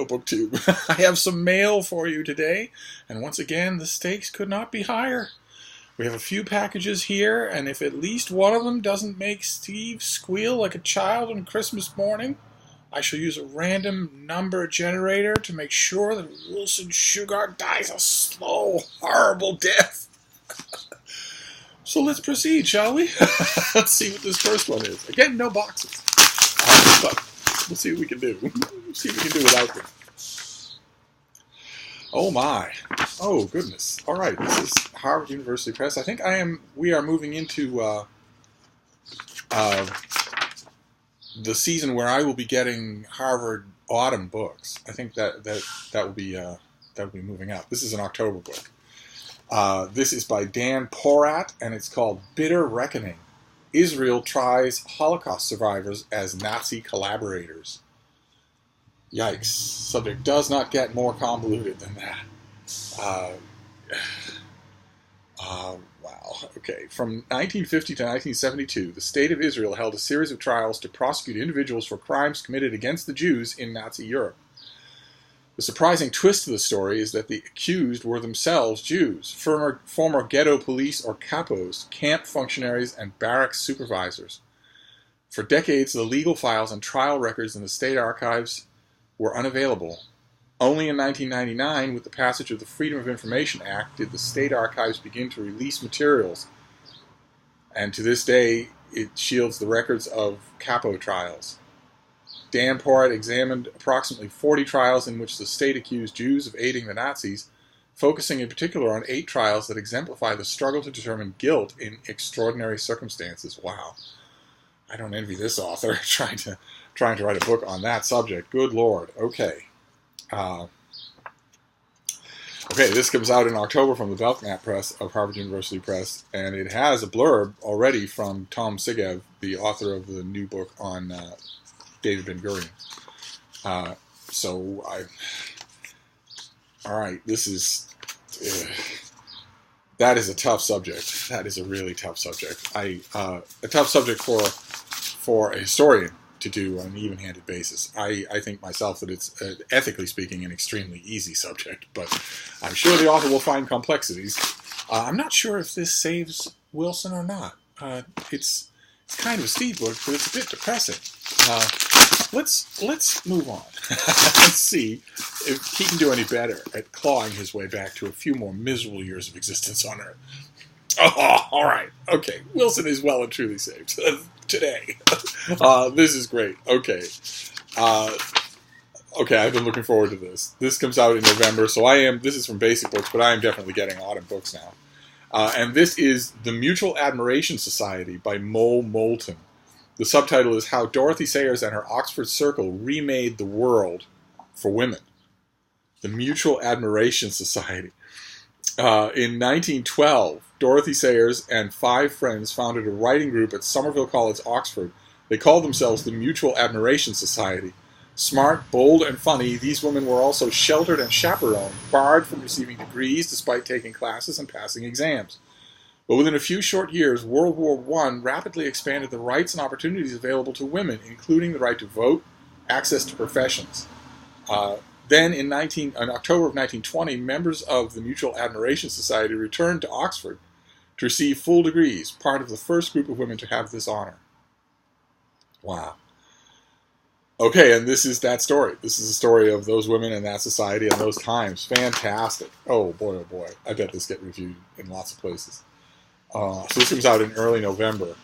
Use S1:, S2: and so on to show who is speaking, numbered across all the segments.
S1: Hello, BookTube. I have some mail for you today, and once again, the stakes could not be higher. We have a few packages here, and if at least one of them doesn't make Steve squeal like a child on Christmas morning, I shall use a random number generator to make sure that Wilson Shugart dies a slow, horrible death. So let's proceed, shall we? Let's see what this first one is. Again, no boxes. But we'll see what we can do. See what we can do without them. Oh my. Oh goodness. All right. This is Harvard University Press. I think we are moving into the season where I will be getting Harvard autumn books. I think that will be moving up. This is an October book. This is by Dan Porat, and it's called Bitter Reckoning. Israel tries Holocaust survivors as Nazi collaborators. Yikes. Subject does not get more convoluted than that. Wow. Okay. From 1950 to 1972, the State of Israel held a series of trials to prosecute individuals for crimes committed against the Jews in Nazi Europe. The surprising twist to the story is that the accused were themselves Jews, former ghetto police or capos, camp functionaries, and barracks supervisors. For decades, the legal files and trial records in the state archives were unavailable. Only in 1999, with the passage of the Freedom of Information Act, did the state archives begin to release materials. And to this day, it shields the records of capo trials. Dan Porat examined approximately 40 trials in which the state accused Jews of aiding the Nazis, focusing in particular on 8 trials that exemplify the struggle to determine guilt in extraordinary circumstances. Wow. I don't envy this author trying to write a book on that subject. Good Lord. Okay. This comes out in October from the Belknap Press of Harvard University Press, and it has a blurb already from Tom Sigev, the author of the new book on David Ben-Gurion. All right, this is, that is a tough subject. That is a really tough subject. A tough subject for a historian to do on an even-handed basis. I think myself that it's, ethically speaking, an extremely easy subject, but I'm sure the author will find complexities. I'm not sure if this saves Wilson or not. It's kind of a Steve book, but it's a bit depressing. Let's move on. Let's see if he can do any better at clawing his way back to a few more miserable years of existence on Earth. Oh, all right. Okay. Wilson is well and truly saved today. This is great. Okay. I've been looking forward to this. This comes out in November, so this is from Basic Books, but I am definitely getting autumn books now. And this is The Mutual Admiration Society by Mo Moulton. The subtitle is How Dorothy Sayers and Her Oxford Circle Remade the World for Women. The Mutual Admiration Society. In 1912, Dorothy Sayers and 5 friends founded a writing group at Somerville College, Oxford. They called themselves the Mutual Admiration Society. Smart, bold, and funny, these women were also sheltered and chaperoned, barred from receiving degrees despite taking classes and passing exams. But within a few short years, World War I rapidly expanded the rights and opportunities available to women, including the right to vote, access to professions. Then, in October of 1920, members of the Mutual Admiration Society returned to Oxford to receive full degrees, part of the first group of women to have this honor. Wow. Okay, and this is that story. This is the story of those women and that society and those times. Fantastic. Oh boy, I bet this gets reviewed in lots of places. So this comes out in early November.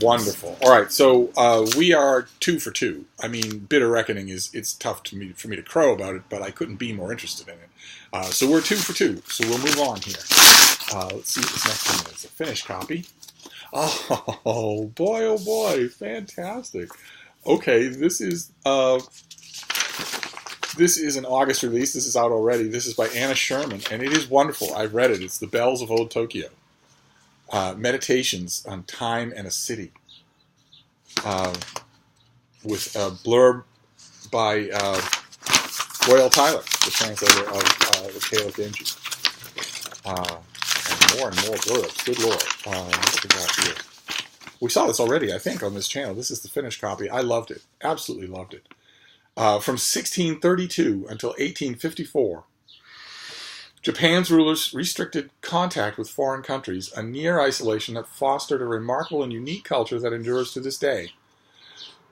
S1: Wonderful. All right, so we are 2 for 2. I mean, Bitter Reckoning it's tough for me to crow about it, but I couldn't be more interested in it. So we're 2 for 2. So we'll move on here. Let's see what this next one is. A finished copy. Oh boy, fantastic. Okay, this is an August release. This is out already. This is by Anna Sherman, and it is wonderful. I've read it. It's The Bells of Old Tokyo. Meditations on Time and a City, with a blurb by Royal Tyler, the translator of The Tale of Genji. And more blurbs. Good Lord. What we got here? We saw this already, I think, on this channel. This is the finished copy. I loved it. Absolutely loved it. From 1632 until 1854, Japan's rulers restricted contact with foreign countries, a near isolation that fostered a remarkable and unique culture that endures to this day.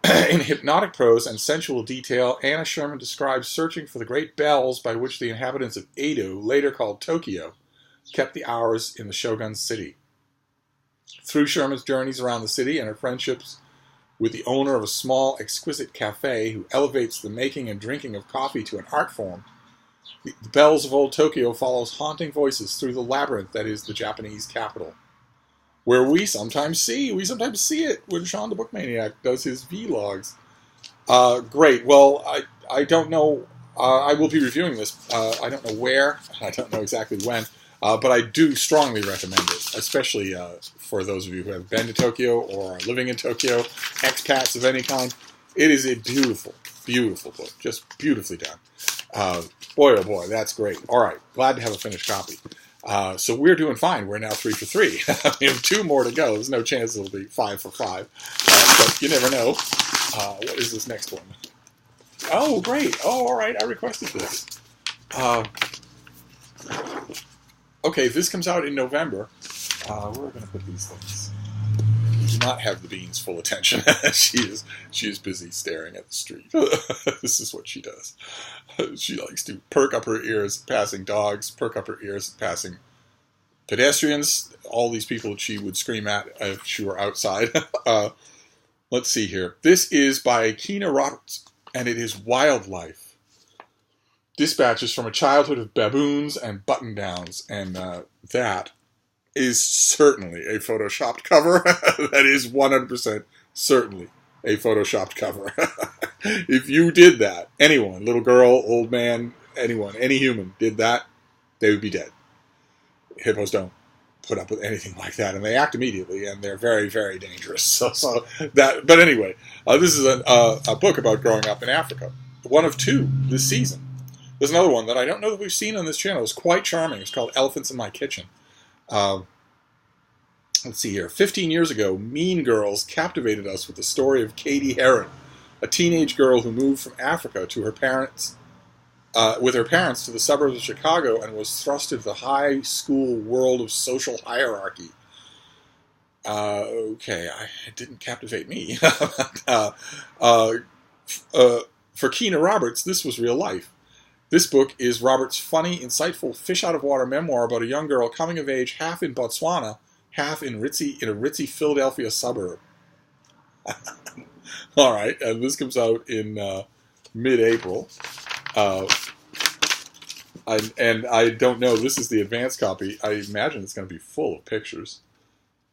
S1: In hypnotic prose and sensual detail, Anna Sherman describes searching for the great bells by which the inhabitants of Edo, later called Tokyo, kept the hours in the shogun's city. Through Sherman's journeys around the city and her friendships with the owner of a small, exquisite cafe who elevates the making and drinking of coffee to an art form, the bells of old Tokyo follows haunting voices through the labyrinth that is the Japanese capital, where we sometimes see it when Sean the Bookmaniac does his vlogs. Great. Well, I don't know. I will be reviewing this. I don't know where. I don't know exactly when. But I do strongly recommend it, especially for those of you who have been to Tokyo or are living in Tokyo, expats of any kind. It is a beautiful, beautiful book. Just beautifully done. Boy, oh boy, that's great. All right. Glad to have a finished copy. So we're doing fine. We're now 3 for 3. We have 2 more to go. There's no chance it'll be 5 for 5. But you never know. What is this next one? Oh, great. Oh, all right. I requested this. Okay, this comes out in November. Where are we going to put these things? We do not have the beans' full attention. She is busy staring at the street. This is what she does. She likes to perk up her ears passing dogs, perk up her ears passing pedestrians, all these people that she would scream at if she were outside. Let's see here. This is by Keena Roberts, and it is Wildlife. Dispatches from a childhood of baboons and button-downs, and that is certainly a photoshopped cover. That is 100% certainly a photoshopped cover. If you did that, anyone, little girl, old man, anyone, any human did that, they would be dead. Hippos don't put up with anything like that, and they act immediately, and they're very, very dangerous. So that. But anyway, this is a book about growing up in Africa. One of 2 this season. There's another one that I don't know that we've seen on this channel. It's quite charming. It's called Elephants in My Kitchen. Let's see here. 15 years ago, Mean Girls captivated us with the story of Katie Heron, a teenage girl who moved from Africa to her parents, with her parents to the suburbs of Chicago and was thrust into the high school world of social hierarchy. Okay, it didn't captivate me. For Keena Roberts, this was real life. This book is Roberts' funny, insightful, fish-out-of-water memoir about a young girl coming of age half in Botswana, half in a ritzy Philadelphia suburb. All right, and this comes out in mid-April. And I don't know, this is the advanced copy. I imagine it's going to be full of pictures.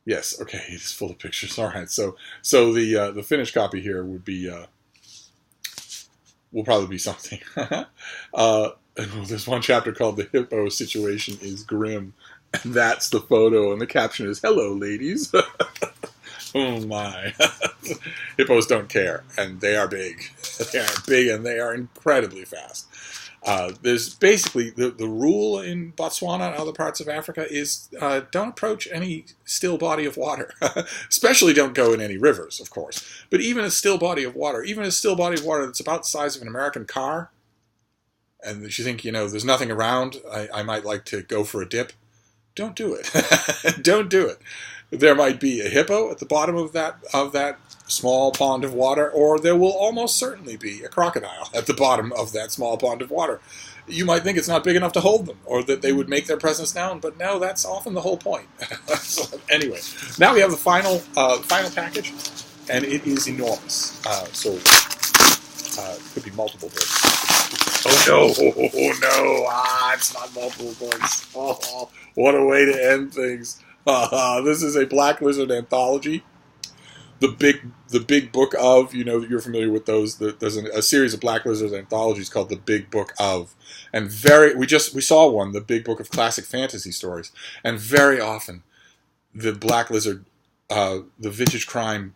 S1: Yes, okay, it is full of pictures. All right, so the finished copy here would be... will probably be something. There's one chapter called The Hippo Situation is Grim. And that's the photo, and the caption is, "Hello, ladies." Oh, my. Hippos don't care, and they are big. They are big, and they are incredibly fast. There's basically, the rule in Botswana and other parts of Africa is don't approach any still body of water. Especially don't go in any rivers, of course. But even a still body of water, that's about the size of an American car, and you think, there's nothing around, I might like to go for a dip, don't do it. Don't do it. There might be a hippo at the bottom of that small pond of water, or there will almost certainly be a crocodile at the bottom of that small pond of water. You might think it's not big enough to hold them, or that they would make their presence known, but no, that's often the whole point. So, anyway, now we have the final package, and it is enormous. It could be multiple books. Oh no! It's not multiple books. Oh, what a way to end things. This is a Black Lizard anthology. The big book of, you're familiar with those. There's a series of Black Lizard anthologies called the Big Book of, and we saw one, the Big Book of Classic Fantasy Stories, and very often the Black Lizard, the Vintage Crime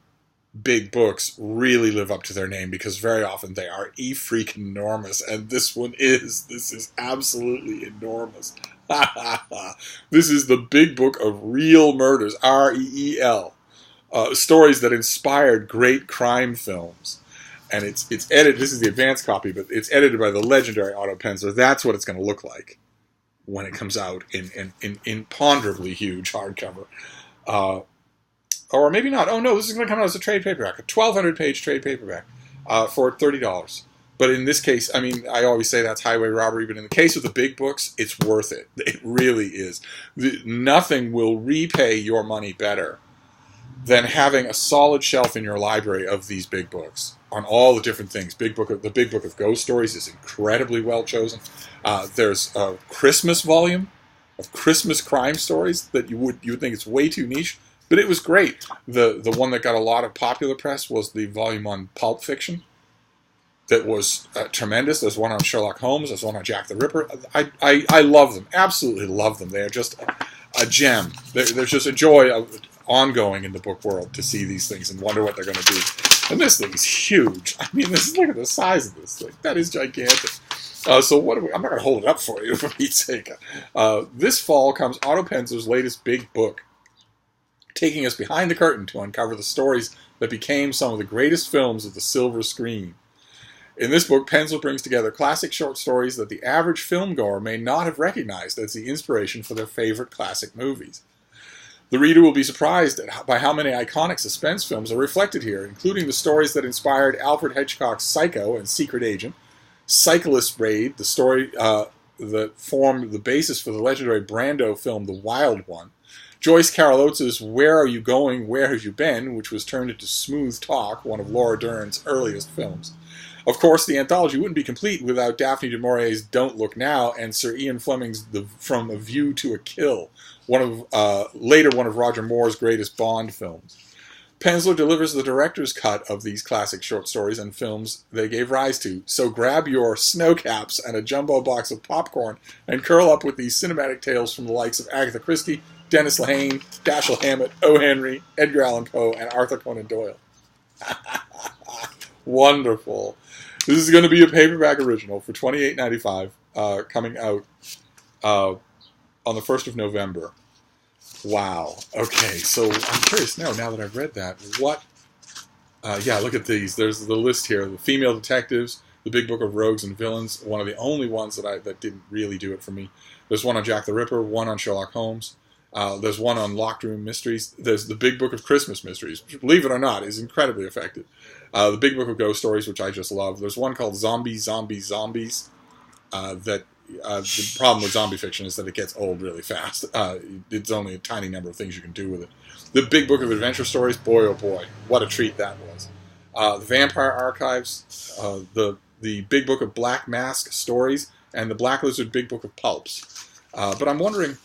S1: big books really live up to their name, because very often they are freaking enormous, and this is absolutely enormous. This is the Big Book of Real Murders, REEL. Stories that inspired great crime films. and it's edited. This is the advanced copy, but it's edited by the legendary Otto Penzler. That's what it's going to look like when it comes out in ponderably huge hardcover. Or maybe not. Oh no, this is going to come out as a trade paperback, a 1,200-page trade paperback for $30. But in this case, I mean, I always say that's highway robbery, but in the case of the big books, it's worth it. It really is. Nothing will repay your money better than having a solid shelf in your library of these big books on all the different things. The Big Book of Ghost Stories is incredibly well chosen. There's a Christmas volume of Christmas crime stories that you would think it's way too niche, but it was great. The one that got a lot of popular press was the volume on pulp fiction. That was tremendous. There's one on Sherlock Holmes. There's one on Jack the Ripper. I love them. Absolutely love them. They are just a gem. There's just a joy of ongoing in the book world to see these things and wonder what they're going to be. And this thing is huge. I mean, look at the size of this thing. That is gigantic. So what? I'm not going to hold it up for you, for Pete's sake. This fall comes Otto Penzler's latest big book, taking us behind the curtain to uncover the stories that became some of the greatest films of the silver screen. In this book, Penzler brings together classic short stories that the average filmgoer may not have recognized as the inspiration for their favorite classic movies. The reader will be surprised by how many iconic suspense films are reflected here, including the stories that inspired Alfred Hitchcock's Psycho and Secret Agent, Cyclist Raid, the story that formed the basis for the legendary Brando film The Wild One, Joyce Carol Oates' Where Are You Going, Where Have You Been, which was turned into Smooth Talk, one of Laura Dern's earliest films. Of course, the anthology wouldn't be complete without Daphne du Maurier's Don't Look Now and Sir Ian Fleming's From a View to a Kill, later one of Roger Moore's greatest Bond films. Penzler delivers the director's cut of these classic short stories and films they gave rise to, so grab your snow caps and a jumbo box of popcorn and curl up with these cinematic tales from the likes of Agatha Christie, Dennis Lehane, Dashiell Hammett, O. Henry, Edgar Allan Poe, and Arthur Conan Doyle. Wonderful. This is going to be a paperback original for $28.95, coming out on the 1st of November. Wow. Okay, so I'm curious now that I've read that, what... yeah, look at these. There's the list here. The Female Detectives, the Big Book of Rogues and Villains, one of the only ones that didn't really do it for me. There's one on Jack the Ripper, one on Sherlock Holmes. There's one on Locked Room Mysteries. There's the Big Book of Christmas Mysteries, which, believe it or not, is incredibly effective. The Big Book of Ghost Stories, which I just love. There's one called Zombies. The problem with zombie fiction is that it gets old really fast. It's only a tiny number of things you can do with it. The Big Book of Adventure Stories, boy oh boy, what a treat that was. The Vampire Archives, the Big Book of Black Mask Stories, and the Black Lizard Big Book of Pulps. But I'm wondering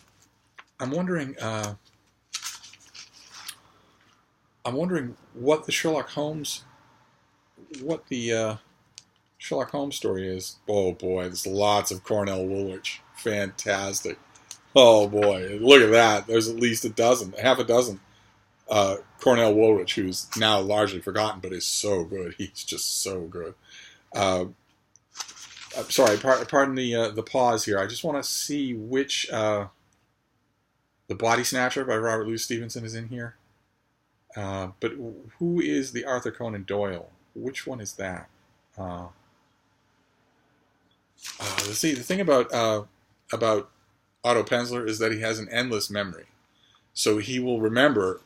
S1: what the Sherlock Holmes story is. Oh boy, there's lots of Cornell Woolrich. Fantastic. Oh boy, look at that. There's at least half a dozen Cornell Woolrich, who's now largely forgotten, but is so good. He's just so good. I'm sorry, pardon the pause here. I just want to see which The Body Snatcher by Robert Louis Stevenson is in here. But who is the Arthur Conan Doyle? Which one is that? See, the thing about Otto Penzler is that he has an endless memory. So he will remember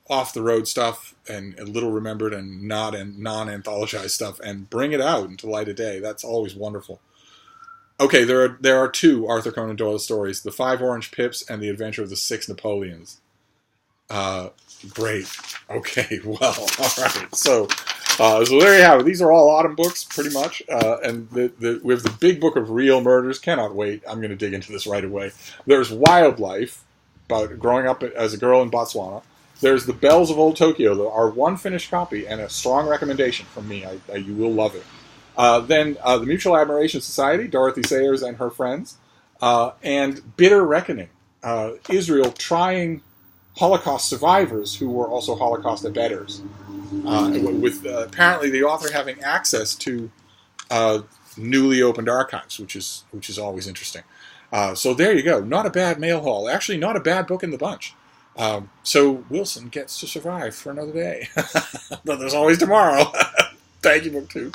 S1: off-the-road stuff and little remembered and non-anthologized stuff and bring it out into light of day. That's always wonderful. Okay, there are two Arthur Conan Doyle stories, The Five Orange Pips and The Adventure of the Six Napoleons. Great. Okay, well, all right. So there you have it. These are all autumn books, pretty much. And we have the Big Book of Real Murders. Cannot wait. I'm going to dig into this right away. There's Wildlife, about growing up as a girl in Botswana. There's The Bells of Old Tokyo, our one finished copy, and a strong recommendation from me. You will love it. Then the Mutual Admiration Society, Dorothy Sayers and her friends, and Bitter Reckoning, Israel trying Holocaust survivors who were also Holocaust abettors, with apparently the author having access to newly opened archives, which is always interesting. So there you go. Not a bad mail haul. Actually, not a bad book in the bunch. So Wilson gets to survive for another day. But there's always tomorrow. Thank you, book two.